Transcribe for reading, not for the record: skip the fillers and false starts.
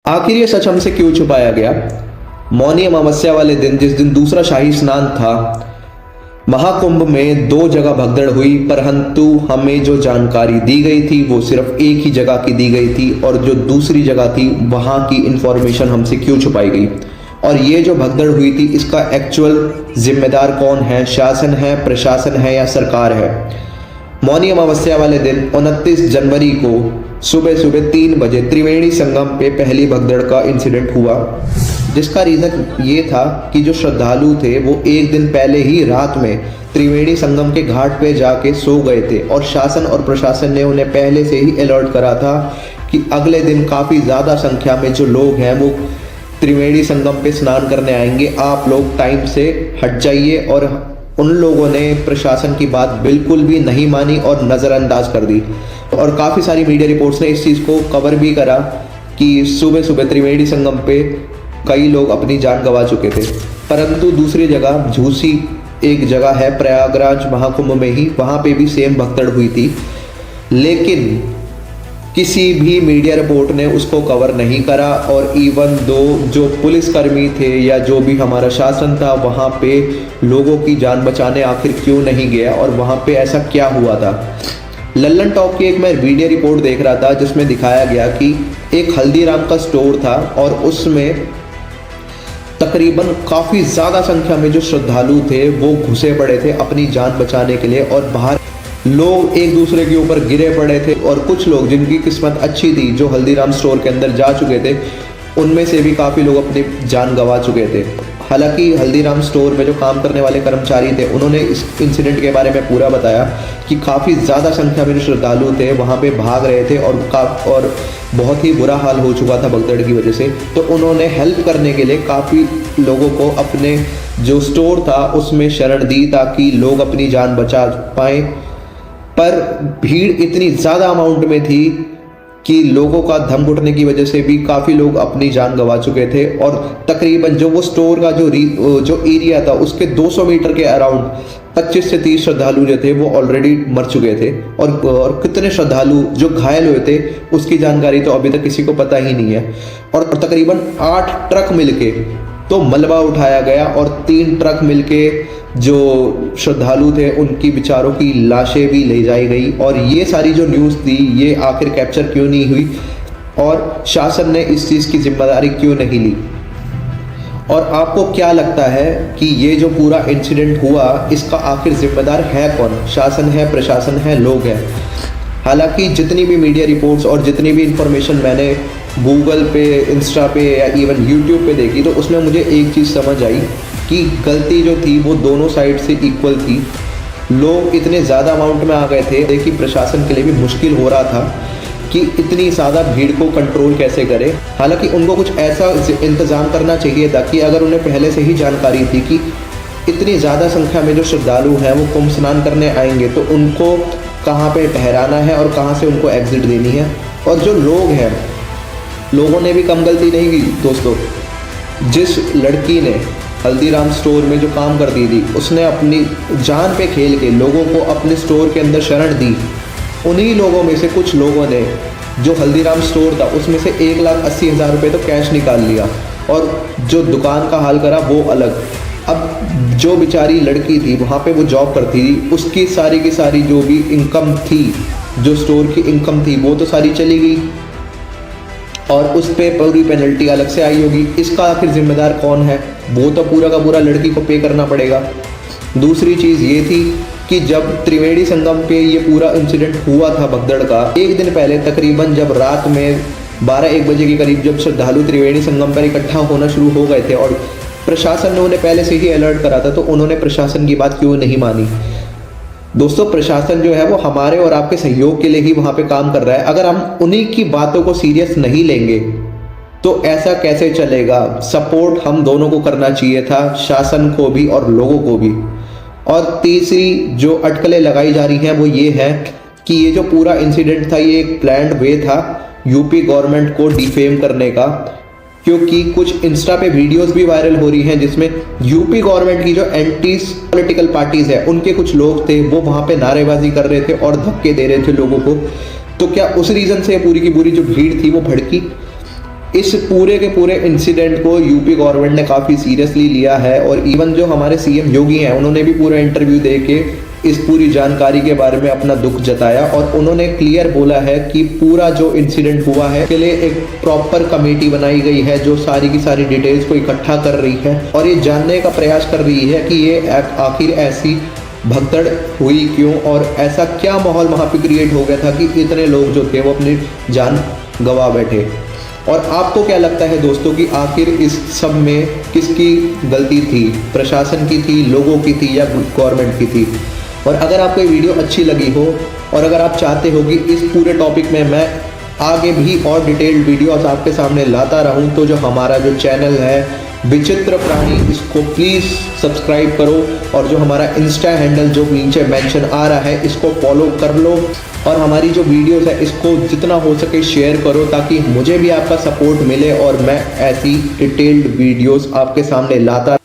आखिर ये सच हमसे क्यों छुपाया गया? मौनी अमावस्या वाले दिन, जिस दिन दूसरा शाही स्नान था, महाकुंभ में दो जगह भगदड़ हुई, परंतु हमें जो जानकारी दी गई थी वो सिर्फ एक ही जगह की दी गई थी, और जो दूसरी जगह थी वहां की इंफॉर्मेशन हमसे क्यों छुपाई गई? और ये जो भगदड़ हुई थी इसका एक्चुअल जिम्मेदार कौन है? शासन है, प्रशासन है या सरकार है? मौनी अमावस्या वाले दिन 29 जनवरी को सुबह सुबह 3 बजे त्रिवेणी संगम पे पहली भगदड़ का इंसिडेंट हुआ, जिसका रीज़न ये था कि जो श्रद्धालु थे वो एक दिन पहले ही रात में त्रिवेणी संगम के घाट पे जाके सो गए थे, और शासन और प्रशासन ने उन्हें पहले से ही अलर्ट करा था कि अगले दिन काफ़ी ज़्यादा संख्या में जो लोग हैं वो त्रिवेणी संगम पे स्नान करने आएंगे, आप लोग टाइम से हट जाइए। और उन लोगों ने प्रशासन की बात बिल्कुल भी नहीं मानी और नज़रअंदाज कर दी, और काफ़ी सारी मीडिया रिपोर्ट्स ने इस चीज़ को कवर भी करा कि सुबह सुबह त्रिवेणी संगम पे कई लोग अपनी जान गंवा चुके थे। परंतु दूसरी जगह झूसी एक जगह है प्रयागराज महाकुंभ में ही, वहाँ पे भी सेम भगदड़ हुई थी, लेकिन किसी भी मीडिया रिपोर्ट ने उसको कवर नहीं करा। और इवन दो जो पुलिसकर्मी थे या जो भी हमारा शासन था वहाँ पे लोगों की जान बचाने आखिर क्यों नहीं गया, और वहाँ पे ऐसा क्या हुआ था? लल्लन टॉप की एक मैं वीडियो रिपोर्ट देख रहा था जिसमें दिखाया गया कि एक हल्दीराम का स्टोर था, और उसमें तकरीबन काफ़ी ज़्यादा संख्या में जो श्रद्धालु थे वो घुसे पड़े थे अपनी जान बचाने के लिए, और बाहर लोग एक दूसरे के ऊपर गिरे पड़े थे। और कुछ लोग जिनकी किस्मत अच्छी थी, जो हल्दीराम स्टोर के अंदर जा चुके थे, उनमें से भी काफ़ी लोग अपनी जान गंवा चुके थे। हालांकि हल्दीराम स्टोर में जो काम करने वाले कर्मचारी थे उन्होंने इस इंसिडेंट के बारे में पूरा बताया कि काफ़ी ज़्यादा संख्या में जो श्रद्धालु थे वहाँ पे भाग रहे थे, और बहुत ही बुरा हाल हो चुका था भगदड़ की वजह से। तो उन्होंने हेल्प करने के लिए काफ़ी लोगों को अपने जो स्टोर था उसमें शरण दी ताकि लोग अपनी जान बचा पाएँ। पर भीड़ इतनी ज़्यादा अमाउंट में थी कि लोगों का दम घुटने की वजह से भी काफ़ी लोग अपनी जान गंवा चुके थे, और तकरीबन जो वो स्टोर का जो एरिया था उसके 200 मीटर के अराउंड 25 से 30 श्रद्धालु जो थे वो ऑलरेडी मर चुके थे, और कितने श्रद्धालु जो घायल हुए थे उसकी जानकारी तो अभी तक किसी को पता ही नहीं है। और तकरीबन 8 ट्रक मिलके तो मलबा उठाया गया, और 3 ट्रक मिलके जो श्रद्धालु थे उनकी बेचारों की लाशें भी ले जाई गई। और ये सारी जो न्यूज़ थी ये आखिर कैप्चर क्यों नहीं हुई, और शासन ने इस चीज़ की जिम्मेदारी क्यों नहीं ली? और आपको क्या लगता है कि ये जो पूरा इंसिडेंट हुआ इसका आखिर जिम्मेदार है कौन? शासन है, प्रशासन है, लोग हैं? हालांकि जितनी भी मीडिया रिपोर्ट्स और जितनी भी इंफॉर्मेशन मैंने गूगल पे, इंस्टा पे या इवन यूट्यूब पे देखी, तो उसमें मुझे एक चीज़ समझ आई कि गलती जो थी वो दोनों साइड से इक्वल थी। लोग इतने ज़्यादा अमाउंट में आ गए थे, देखिए प्रशासन के लिए भी मुश्किल हो रहा था कि इतनी ज़्यादा भीड़ को कंट्रोल कैसे करे। हालांकि उनको कुछ ऐसा इंतज़ाम करना चाहिए था कि अगर उन्हें पहले से ही जानकारी थी कि इतनी ज़्यादा संख्या में जो श्रद्धालु हैं वो कुंभ स्नान करने आएंगे, तो उनको कहाँ पे ठहराना है और कहाँ से उनको एग्ज़िट देनी है। और जो लोग हैं, लोगों ने भी कम गलती नहीं की दोस्तों। जिस लड़की ने हल्दीराम स्टोर में जो काम करती थी उसने अपनी जान पे खेल के लोगों को अपने स्टोर के अंदर शरण दी। उन्हीं लोगों में से कुछ लोगों ने, जो हल्दीराम स्टोर था उसमें से 1,80,000 रुपये तो कैश निकाल लिया, और जो दुकान का हाल करा वो अलग। अब जो बेचारी लड़की थी वहाँ पे वो जॉब करती थी, उसकी सारी की सारी जो भी इनकम थी, जो स्टोर की इनकम थी, वो तो सारी चली गई, और उस पर पूरी पेनल्टी अलग से आई होगी। इसका आखिर जिम्मेदार कौन है? वो तो पूरा का पूरा लड़की को पे करना पड़ेगा। दूसरी चीज़ ये थी कि जब त्रिवेणी संगम पे ये पूरा इंसिडेंट हुआ था भगदड़ का, एक दिन पहले तकरीबन जब रात में 12-1 बजे के करीब जब श्रद्धालु त्रिवेणी संगम पर इकट्ठा होना शुरू हो गए थे, और प्रशासन ने उन्हें पहले से ही अलर्ट करा था, तो उन्होंने प्रशासन की बात क्यों नहीं मानी? दोस्तों, प्रशासन जो है वो हमारे और आपके सहयोग के लिए ही वहाँ पे काम कर रहा है। अगर हम उन्हीं की बातों को सीरियस नहीं लेंगे तो ऐसा कैसे चलेगा? सपोर्ट हम दोनों को करना चाहिए था, शासन को भी और लोगों को भी। और तीसरी जो अटकलें लगाई जा रही हैं वो ये है कि ये जो पूरा इंसिडेंट था ये एक प्लान्ड वे था यूपी गवर्नमेंट को डिफेम करने का, क्योंकि कुछ इंस्टा पे वीडियोस भी वायरल हो रही हैं जिसमें यूपी गवर्नमेंट की जो एंटी पॉलिटिकल पार्टीज है उनके कुछ लोग थे वो वहाँ पे नारेबाजी कर रहे थे और धक्के दे रहे थे लोगों को। तो क्या उस रीज़न से पूरी की पूरी जो भीड़ थी वो भड़की? इस पूरे के पूरे इंसिडेंट को यूपी गवर्नमेंट ने काफ़ी सीरियसली लिया है और इवन जो हमारे सीएम योगी हैं उन्होंने भी पूरा इंटरव्यू दे के इस पूरी जानकारी के बारे में अपना दुख जताया और उन्होंने क्लियर बोला है कि पूरा जो इंसिडेंट हुआ है के लिए एक प्रॉपर कमेटी बनाई गई है जो सारी की सारी डिटेल्स को इकट्ठा कर रही है और ये जानने का प्रयास कर रही है कि ये आखिर ऐसी भगदड़ हुई क्यों और ऐसा क्या माहौल वहाँ पे क्रिएट हो गया था कि इतने लोग जो थे वो अपनी जान गंवा बैठे। और आपको क्या लगता है दोस्तों कि आखिर इस सब में किसकी गलती थी, प्रशासन की थी, लोगों की थी या गवर्नमेंट की थी? और अगर आपको ये वीडियो अच्छी लगी हो और अगर आप चाहते हो कि इस पूरे टॉपिक में मैं आगे भी और डिटेल्ड वीडियोस आपके सामने लाता रहूं तो जो हमारा जो चैनल है विचित्र प्राणी, इसको प्लीज़ सब्सक्राइब करो और जो हमारा इंस्टा हैंडल जो नीचे मेंशन आ रहा है इसको फॉलो कर लो और हमारी जो वीडियोस है इसको जितना हो सके शेयर करो ताकि मुझे भी आपका सपोर्ट मिले और मैं ऐसी डिटेल्ड वीडियोस आपके सामने लाता